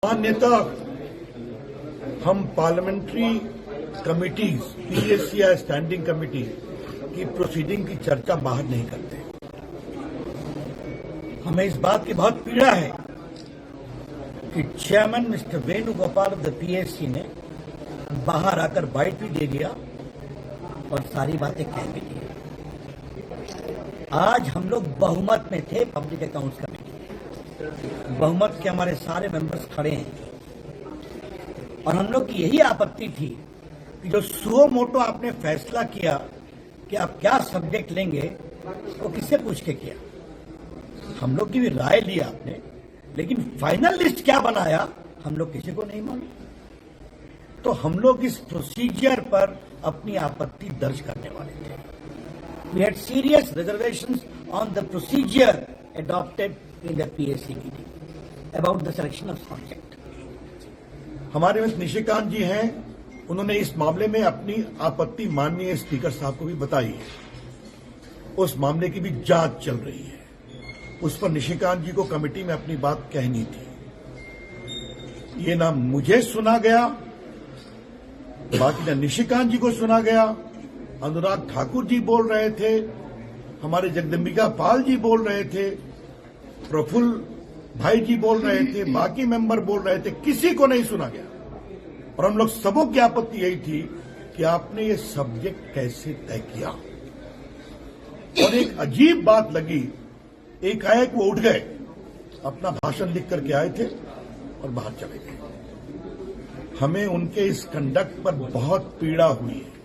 मान्यता हम parliamentary committees PSC या स्टैंडिंग कमेटी की प्रोसीडिंग की चर्चा बाहर नहीं करते। हमें इस बात की बहुत पीड़ा है कि chairman mister Venugopal of the PSC ने बाहर आकर बाइट भी दे दिया और सारी बातें कह भी दी। आज हम लोग बहुमत में थे पब्लिक अकाउंट्स कमेटी, बहुमत के हमारे सारे मेंबर्स खड़े हैं और हम लोग की यही आपत्ति थी कि जो सुओ मोटो आपने फैसला किया कि आप क्या सब्जेक्ट लेंगे वो किससे पूछ के किया। हम लोग की भी राय ली आपने, लेकिन फाइनल लिस्ट क्या बनाया हम लोग किसी को नहीं मालूम। तो हम लोग इस प्रोसीजर पर अपनी आपत्ति दर्ज करने वाले थे। We had serious reservations on the procedure adopted in the PSC meeting about the selection of subject. हमारे में निशिकांत जी हैं, उन्होंने इस मामले में अपनी आपत्ति माननीय स्पीकर साहब को भी बताई है। उस मामले की भी जांच चल रही है। उस पर निशिकांत जी को कमेटी में अपनी बात कहनी थी। ये ना मुझे सुना गया, बाकी ना निशिकांत जी को सुना गया। अनुराग ठाकुर जी बोल रहे थे, हमारे जगदम्बिका पाल जी बोल रहे थे, प्रफुल्ल भाई जी बोल रहे थे, बाकी मेंबर बोल रहे थे, किसी को नहीं सुना गया। और हम लोग सबों की आपत्ति यही थी कि आपने ये सब्जेक्ट कैसे तय किया। और एक अजीब बात लगी, एकाएक वो उठ गए, अपना भाषण लिख करके आए थे और बाहर चले गए। हमें उनके इस कंडक्ट पर बहुत पीड़ा हुई है।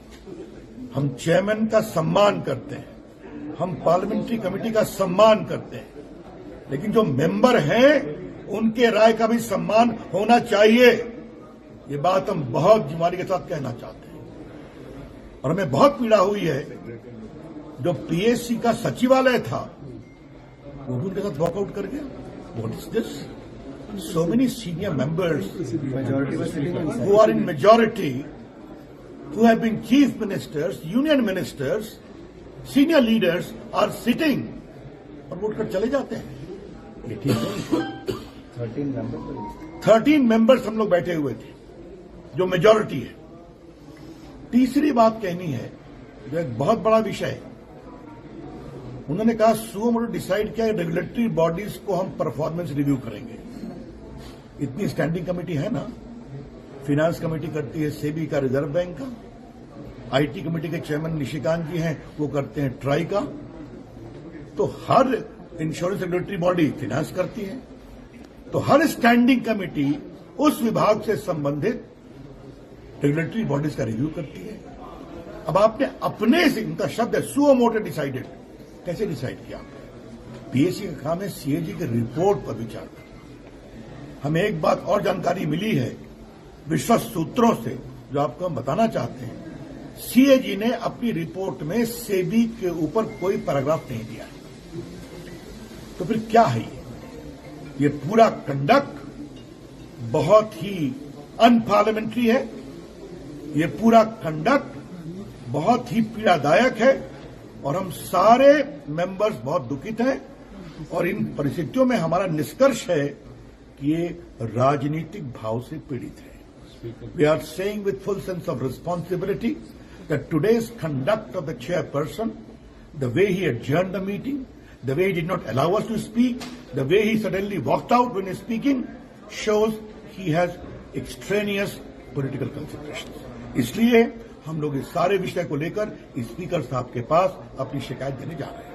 हम चेयरमैन का सम्मान करते हैं, हम पार्लियामेंट्री कमेटी का सम्मान करते हैं, लेकिन जो मेंबर हैं उनके राय का भी सम्मान होना चाहिए। ये बात हम बहुत जिम्मेदारी के साथ कहना चाहते हैं। और हमें बहुत पीड़ा हुई है, जो पीएससी का सचिवालय था वो भी उनके साथ वॉकआउट कर गया। What is this? So many senior members who are in majority, who have been chief ministers, union ministers, senior leaders are sitting और वोट कर चले जाते हैं। ये ठीक है। 13 मेंबर्स हम लोग बैठे हुए थे, जो मेजॉरिटी है। तीसरी बात कहनी है, जो एक बहुत बड़ा विषय है। उन्होंने कहा सुओ मोटो डिसाइड किया रेगुलेटरी बॉडीज को हम परफॉर्मेंस रिव्यू करेंगे। इतनी स्टैंडिंग कमेटी है ना, फिनांस कमेटी करती है सेबी का, रिजर्व बैंक का, आईटी कमेटी के चेयरमैन निशिकांत जी हैं, वो करते हैं ट्राई का। तो हर इंश्योरेंस रेगुलेटरी बॉडी फिनांस करती है, तो हर स्टैंडिंग कमेटी उस विभाग से संबंधित रेगुलेटरी बॉडीज का रिव्यू करती है। अब आपने अपने से, इनका शब्द है सुओ मोटो डिसाइडेड, कैसे डिसाइड किया? पीएससी का काम है सीएजी की रिपोर्ट पर विचार करना। हमें एक बात और जानकारी मिली है विश्वस्त सूत्रों से, जो आपको हम बताना चाहते हैं। सीएजी ने अपनी रिपोर्ट में सेबी के ऊपर कोई पैराग्राफ नहीं दिया। तो फिर क्या है ये पूरा कंडक्ट बहुत ही अनपार्लियामेंट्री है। ये पूरा कंडक्ट बहुत ही पीड़ादायक है और हम सारे मेंबर्स बहुत दुखित हैं। और इन परिस्थितियों में हमारा निष्कर्ष है कि ये राजनीतिक भाव से पीड़ित है। We are saying with full sense of responsibility that today's conduct of the chairperson, the way he adjourned the meeting, the way he did not allow us to speak, the way he suddenly walked out when he's speaking, shows he has extraneous political considerations. इसलिए हम लोग इस सारे विषय को लेकर speaker साहब के पास अपनी शिकायत देने जा रहे हैं।